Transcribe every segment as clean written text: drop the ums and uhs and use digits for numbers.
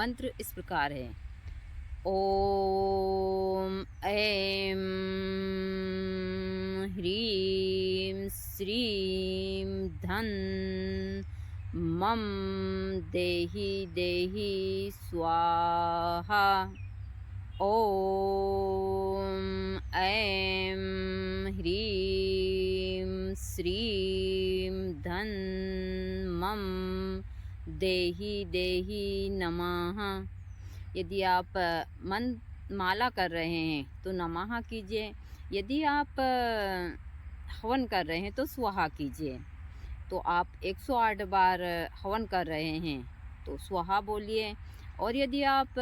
मंत्र इस प्रकार है। ओम ऐं ह्रीं श्रीं धन मम देहि देहि स्वाहा। ओम ऐं ह्रीं श्रीं धन मम देहि देहि नमः। यदि आप माला कर रहे हैं तो नमः कीजिए। यदि आप हवन कर रहे हैं तो स्वाहा कीजिए। तो आप 108 बार हवन कर रहे हैं तो स्वाहा बोलिए। और यदि आप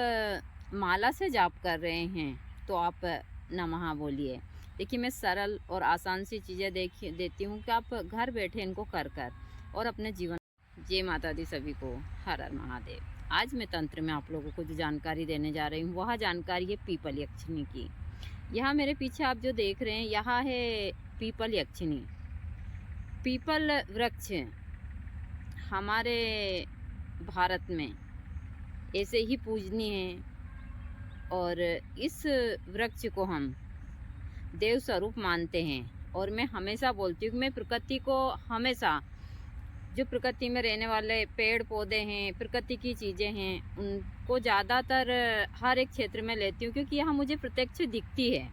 माला से जाप कर रहे हैं तो आप नमः बोलिए। देखिए, मैं सरल और आसान सी चीज़ें देती हूँ कि आप घर बैठे इनको कर और अपने जीवन। जय माता दी सभी को। हर हर महादेव। आज मैं तंत्र में आप लोगों को जो जानकारी देने जा रही हूँ वह जानकारी है पीपल यक्षिणी की। यहाँ मेरे पीछे आप जो देख रहे हैं यहाँ है पीपल यक्षिणी। पीपल वृक्ष हमारे भारत में ऐसे ही पूजनीय है और इस वृक्ष को हम देव स्वरूप मानते हैं। और मैं हमेशा बोलती हूँ कि मैं प्रकृति को हमेशा, जो प्रकृति में रहने वाले पेड़ पौधे हैं, प्रकृति की चीज़ें हैं, उनको ज़्यादातर हर एक क्षेत्र में लेती हूँ क्योंकि यहाँ मुझे प्रत्यक्ष दिखती है।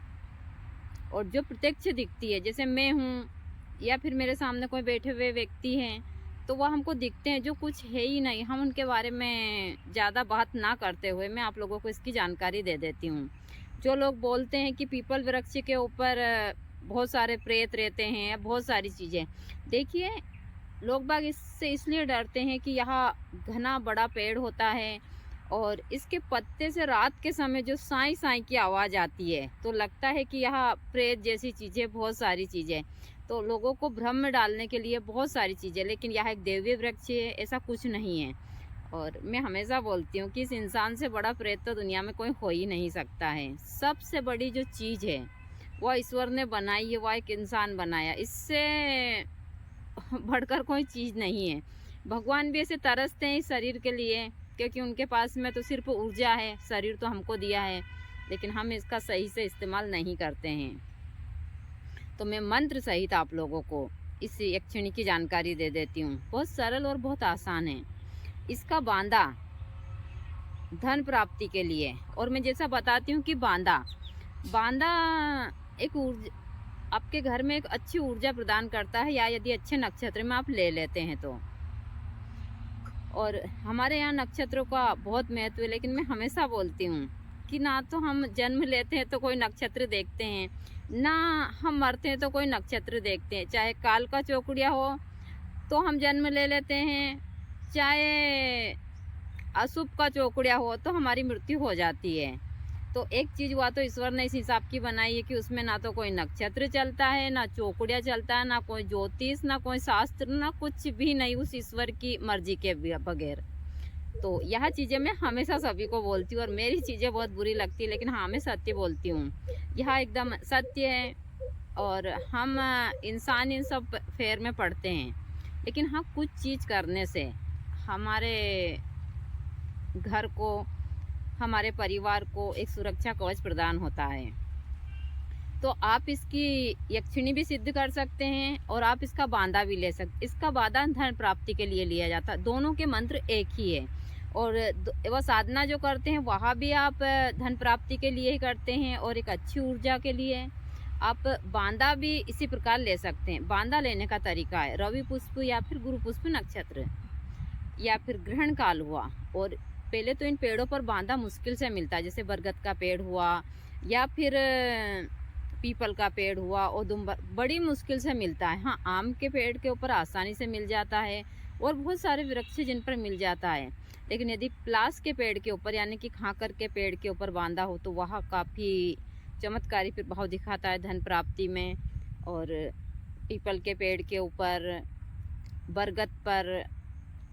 और जो प्रत्यक्ष दिखती है, जैसे मैं हूँ या फिर मेरे सामने कोई बैठे हुए व्यक्ति हैं, तो वह हमको दिखते हैं जो कुछ है ही नहीं। हम उनके बारे में ज़्यादा बात ना करते हुए मैं आप लोगों को इसकी जानकारी दे देती हूँ। जो लोग बोलते हैं कि पीपल वृक्ष के ऊपर बहुत सारे प्रेत रहते हैं, बहुत सारी चीज़ें, देखिए लोग बाग इससे इसलिए डरते हैं कि यहाँ घना बड़ा पेड़ होता है और इसके पत्ते से रात के समय जो साई साई की आवाज़ आती है तो लगता है कि यहाँ प्रेत जैसी चीज़ें, बहुत सारी चीज़ें, तो लोगों को भ्रम में डालने के लिए बहुत सारी चीज़ें। लेकिन यह एक दैवीय वृक्ष है, ऐसा कुछ नहीं है। और मैं हमेशा बोलती हूँ कि इस इंसान से बड़ा प्रेत तो दुनिया में कोई हो ही नहीं सकता है। सबसे बड़ी जो चीज़ है वह ईश्वर ने बनाई है, वह एक इंसान बनाया, इससे बढ़कर कोई चीज़ नहीं है। भगवान भी ऐसे तरसते हैं इस शरीर के लिए क्योंकि उनके पास में तो सिर्फ ऊर्जा है, शरीर तो हमको दिया है, लेकिन हम इसका सही से इस्तेमाल नहीं करते हैं। तो मैं मंत्र सहित आप लोगों को इस यक्षिणी की जानकारी दे देती हूँ। बहुत सरल और बहुत आसान है। इसका बांदा धन प्राप्ति के लिए, और मैं जैसा बताती हूँ कि बांदा एक ऊर्जा आपके घर में एक अच्छी ऊर्जा प्रदान करता है, या यदि अच्छे नक्षत्र में आप ले लेते हैं तो। और हमारे यहाँ नक्षत्रों का बहुत महत्व है, लेकिन मैं हमेशा बोलती हूँ कि ना तो हम जन्म लेते हैं तो कोई नक्षत्र देखते हैं, ना हम मरते हैं तो कोई नक्षत्र देखते हैं। चाहे काल का चौकड़िया हो तो हम जन्म ले लेते हैं, चाहे अशुभ का चौकड़िया हो तो हमारी मृत्यु हो जाती है। तो एक चीज़ हुआ तो ईश्वर ने इस हिसाब की बनाई है कि उसमें ना तो कोई नक्षत्र चलता है, ना चौकड़िया चलता है, ना कोई ज्योतिष, ना कोई शास्त्र, ना कुछ भी नहीं, उस ईश्वर की मर्जी के बगैर। तो यह चीज़ें मैं हमेशा सभी को बोलती हूँ और मेरी चीज़ें बहुत बुरी लगती है, लेकिन हाँ, मैं सत्य बोलती हूँ। यह एकदम सत्य है और हम इंसान इन सब फेर में पड़ते हैं, लेकिन हाँ, कुछ चीज़ करने से हमारे घर को, हमारे परिवार को एक सुरक्षा कवच प्रदान होता है। तो आप इसकी यक्षिणी भी सिद्ध कर सकते हैं और आप इसका बांदा भी ले सकते। इसका बांदा धन प्राप्ति के लिए लिया जाता है। दोनों के मंत्र एक ही है। और वह साधना जो करते हैं वहाँ भी आप धन प्राप्ति के लिए ही करते हैं और एक अच्छी ऊर्जा के लिए। आप बांदा भी इसी प्रकार ले सकते हैं। बांदा लेने का तरीका है रवि पुष्प या फिर गुरु पुष्प नक्षत्र या फिर ग्रहण काल हुआ। और पहले तो इन पेड़ों पर बांदा मुश्किल से मिलता है, जैसे बरगद का पेड़ हुआ या फिर पीपल का पेड़ हुआ, और बड़ी मुश्किल से मिलता है। हाँ, आम के पेड़ के ऊपर आसानी से मिल जाता है और बहुत सारे वृक्ष जिन पर मिल जाता है। लेकिन यदि प्लास के पेड़ के ऊपर यानी कि खाकर के पेड़ के ऊपर बांदा हो तो वह काफ़ी चमत्कारी प्रभाव दिखाता है धन प्राप्ति में। और पीपल के पेड़ के ऊपर, बरगद पर,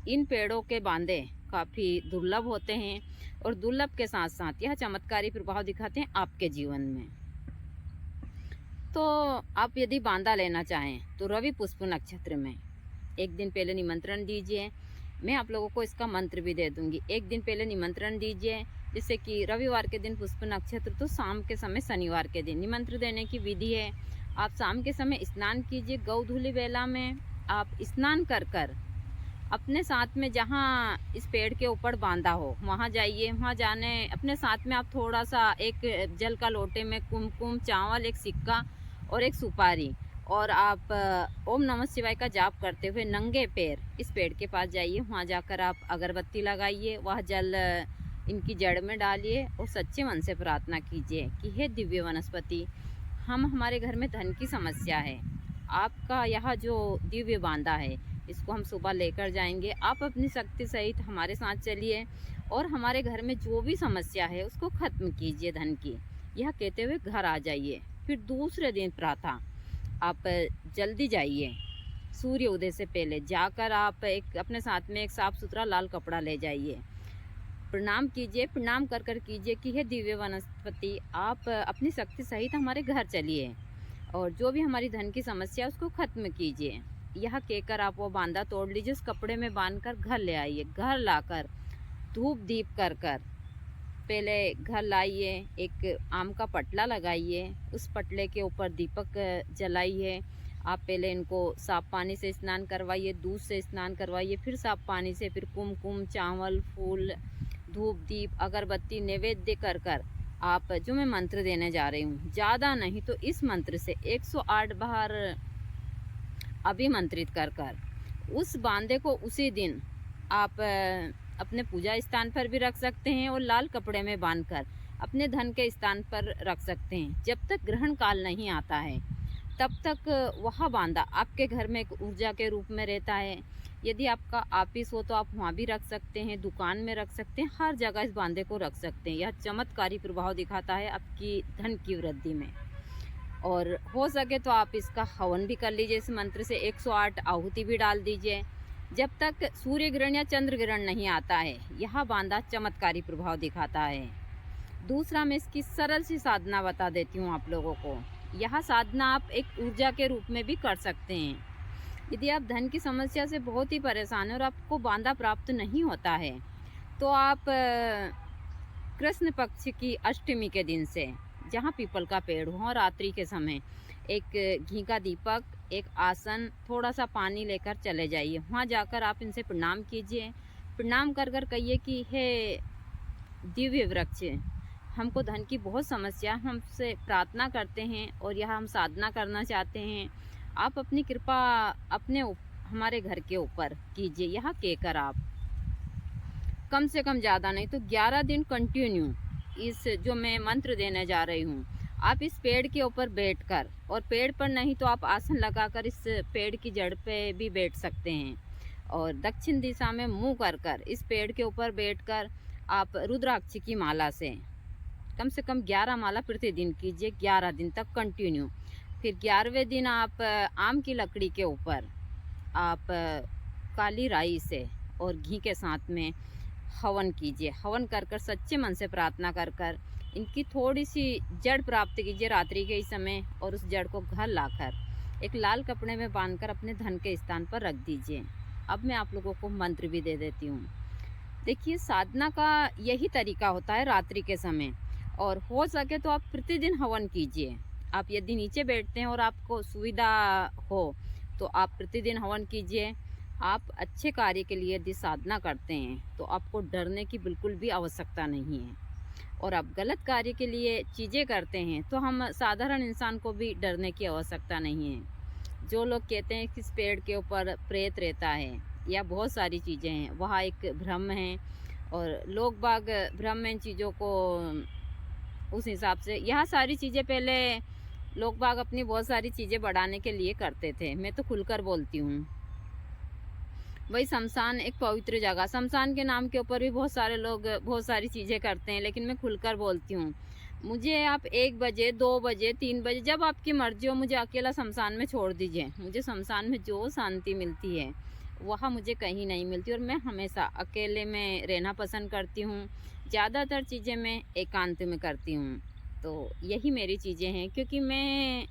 इन पेड़ों के बांदे काफ़ी दुर्लभ होते हैं और दुर्लभ के साथ साथ यह चमत्कारी प्रभाव दिखाते हैं आपके जीवन में। तो आप यदि बांदा लेना चाहें तो रवि पुष्प नक्षत्र में एक दिन पहले निमंत्रण दीजिए मैं आप लोगों को इसका मंत्र भी दे दूंगी। एक दिन पहले निमंत्रण दीजिए, जैसे कि रविवार के दिन पुष्प नक्षत्र, तो शाम के समय शनिवार के दिन निमंत्रण देने की विधि है। आप शाम के समय स्नान कीजिए, गौधूली बेला में आप स्नान कर कर अपने साथ में जहाँ इस पेड़ के ऊपर बांधा हो वहाँ जाइए। वहाँ जाने अपने साथ में आप थोड़ा सा एक जल का लोटे में कुमकुम, चावल, एक सिक्का और एक सुपारी, और आप ओम नमः शिवाय का जाप करते हुए नंगे पैर इस पेड़ के पास जाइए। वहाँ जाकर आप अगरबत्ती लगाइए, वह जल इनकी जड़ में डालिए और सच्चे मन से प्रार्थना कीजिए कि हे दिव्य वनस्पति, हमारे घर में धन की समस्या है, आपका यह जो दिव्य बांधा है इसको हम सुबह लेकर जाएंगे। आप अपनी शक्ति सहित हमारे साथ चलिए और हमारे घर में जो भी समस्या है उसको ख़त्म कीजिए धन की। यह कहते हुए घर आ जाइए। फिर दूसरे दिन प्रातः आप जल्दी जाइए, सूर्य उदय से पहले जाकर आप एक अपने साथ में एक साफ़ सुथरा लाल कपड़ा ले जाइए। प्रणाम कीजिए, प्रणाम कर कर कीजिए कि हे दिव्य वनस्पति, आप अपनी शक्ति सहित हमारे घर चलिए और जो भी हमारी धन की समस्या है उसको ख़त्म कीजिए। यह कहकर आप वो बांधा तोड़ लीजिए, उस कपड़े में बांधकर घर ले आइए। घर लाकर धूप दीप कर पहले घर लाइए, एक आम का पटला लगाइए, उस पटले के ऊपर दीपक जलाइए। आप पहले इनको साफ पानी से स्नान करवाइए, दूध से स्नान करवाइए, फिर साफ पानी से, फिर कुमकुम, चावल, फूल, धूप दीप, अगरबत्ती नैवेद्य कर आप जो मैं मंत्र देने जा रही हूँ, ज़्यादा नहीं तो इस मंत्र से 108 बार अभिमंत्रित कर उस बांधे को उसी दिन आप अपने पूजा स्थान पर भी रख सकते हैं और लाल कपड़े में बांधकर अपने धन के स्थान पर रख सकते हैं। जब तक ग्रहण काल नहीं आता है तब तक वह बांधा आपके घर में एक ऊर्जा के रूप में रहता है। यदि आपका ऑफिस हो तो आप वहाँ भी रख सकते हैं, दुकान में रख सकते हैं, हर जगह इस बांधे को रख सकते हैं। यह चमत्कारी प्रभाव दिखाता है आपकी धन की वृद्धि में। और हो सके तो आप इसका हवन भी कर लीजिए। इस मंत्र से 108 आहुति भी डाल दीजिए। जब तक सूर्य ग्रहण या चंद्र ग्रहण नहीं आता है यह बांधा चमत्कारी प्रभाव दिखाता है। दूसरा, मैं इसकी सरल सी साधना बता देती हूँ आप लोगों को। यह साधना आप एक ऊर्जा के रूप में भी कर सकते हैं। यदि आप धन की समस्या से बहुत ही परेशान हैं और आपको बांधा प्राप्त नहीं होता है तो आप कृष्ण पक्ष की अष्टमी के दिन से, जहाँ पीपल का पेड़ हो, और रात्रि के समय एक घी का दीपक, एक आसन, थोड़ा सा पानी लेकर चले जाइए। वहाँ जाकर आप इनसे प्रणाम कीजिए। प्रणाम कर कर कहिए कि हे दिव्य वृक्ष, हमको धन की बहुत समस्या, हमसे प्रार्थना करते हैं और यह हम साधना करना चाहते हैं। आप अपनी कृपा हमारे घर के ऊपर कीजिए। यह कहकर आप कम से कम ज़्यादा नहीं तो 11 दिन कंटिन्यू इस जो मैं मंत्र देने जा रही हूँ, आप इस पेड़ के ऊपर बैठकर, और पेड़ पर नहीं तो आप आसन लगाकर इस पेड़ की जड़ पे भी बैठ सकते हैं, और दक्षिण दिशा में मुंह कर इस पेड़ के ऊपर बैठकर आप रुद्राक्ष की माला से कम से कम 11 माला प्रतिदिन कीजिए, 11 दिन तक कंटिन्यू। फिर 11वें दिन आप आम की लकड़ी के ऊपर आप काली राई से और घी के साथ में हवन कीजिए। हवन कर सच्चे मन से प्रार्थना कर इनकी थोड़ी सी जड़ प्राप्त कीजिए रात्रि के इस समय, और उस जड़ को घर लाकर एक लाल कपड़े में बांधकर अपने धन के स्थान पर रख दीजिए। अब मैं आप लोगों को मंत्र भी दे देती हूँ। देखिए, साधना का यही तरीका होता है रात्रि के समय, और हो सके तो आप प्रतिदिन हवन कीजिए। आप यदि नीचे बैठते हैं और आपको सुविधा हो तो आप प्रतिदिन हवन कीजिए। आप अच्छे कार्य के लिए यदि साधना करते हैं तो आपको डरने की बिल्कुल भी आवश्यकता नहीं है, और आप गलत कार्य के लिए चीज़ें करते हैं तो हम साधारण इंसान को भी डरने की आवश्यकता नहीं है। जो लोग कहते हैं कि इस पेड़ के ऊपर प्रेत रहता है या बहुत सारी चीज़ें हैं, वह एक भ्रम है, और लोग बाग भ्रम में इन चीज़ों को उस हिसाब से, यह सारी चीज़ें पहले लोग बाग अपनी बहुत सारी चीज़ें बढ़ाने के लिए करते थे। मैं तो खुलकर बोलती हूँ। वही शमशान एक पवित्र जगह, शमशान के नाम के ऊपर भी बहुत सारे लोग बहुत सारी चीज़ें करते हैं, लेकिन मैं खुलकर बोलती हूँ। मुझे आप 1 बजे, 2 बजे, 3 बजे, जब आपकी मर्जी हो, मुझे अकेला शमशान में छोड़ दीजिए। मुझे शमशान में जो शांति मिलती है वह मुझे कहीं नहीं मिलती, और मैं हमेशा अकेले में रहना पसंद करती हूँ। ज़्यादातर चीज़ें मैं एकांत में करती हूँ, तो यही मेरी चीज़ें हैं। क्योंकि मैं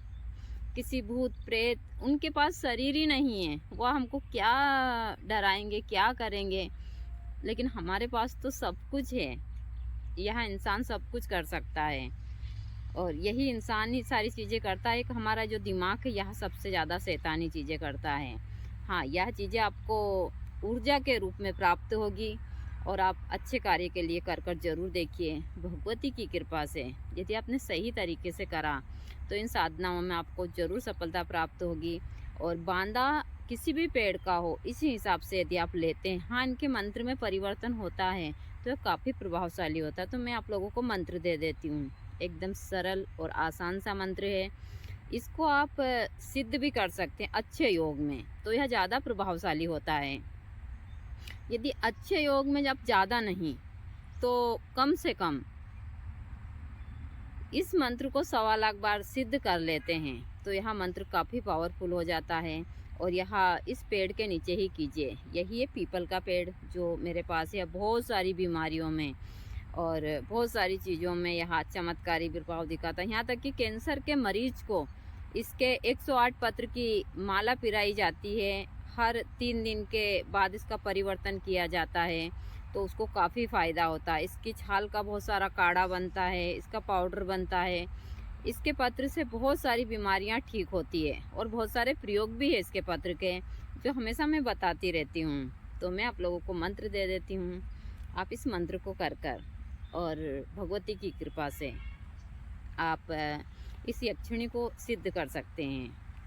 किसी भूत प्रेत, उनके पास शरीर ही नहीं है, वो हमको क्या डराएंगे, क्या करेंगे। लेकिन हमारे पास तो सब कुछ है। यह इंसान सब कुछ कर सकता है और यही इंसान ही सारी चीज़ें करता है कि हमारा जो दिमाग है यह सबसे ज़्यादा शैतानी चीज़ें करता है। हाँ, यह चीज़ें आपको ऊर्जा के रूप में प्राप्त होगी और आप अच्छे कार्य के लिए कर ज़रूर देखिए। भगवती की कृपा से यदि आपने सही तरीके से करा तो इन साधनाओं में आपको ज़रूर सफलता प्राप्त होगी। और बांदा किसी भी पेड़ का हो, इसी हिसाब से यदि आप लेते हैं, हाँ इनके मंत्र में परिवर्तन होता है तो काफ़ी प्रभावशाली होता है। तो मैं आप लोगों को मंत्र दे देती हूँ। एकदम सरल और आसान सा मंत्र है। इसको आप सिद्ध भी कर सकते हैं अच्छे योग में, तो यह ज़्यादा प्रभावशाली होता है। यदि अच्छे योग में जब ज़्यादा नहीं तो कम से कम इस मंत्र को 1.25 लाख बार सिद्ध कर लेते हैं तो यह मंत्र काफ़ी पावरफुल हो जाता है। और यह इस पेड़ के नीचे ही कीजिए। यही है पीपल का पेड़ जो मेरे पास है। बहुत सारी बीमारियों में और बहुत सारी चीज़ों में यह चमत्कारी प्रभाव दिखाता है। यहाँ तक कि कैंसर के मरीज को इसके 108 पत्र की माला पिराई जाती है। हर 3 दिन के बाद इसका परिवर्तन किया जाता है तो उसको काफ़ी फ़ायदा होता है। इसकी छाल का बहुत सारा काढ़ा बनता है, इसका पाउडर बनता है। इसके पत्र से बहुत सारी बीमारियां ठीक होती है और बहुत सारे प्रयोग भी है इसके पत्र के, जो हमेशा मैं बताती रहती हूँ। तो मैं आप लोगों को मंत्र दे देती हूँ। आप इस मंत्र को कर और भगवती की कृपा से आप इस यक्षिणी को सिद्ध कर सकते हैं।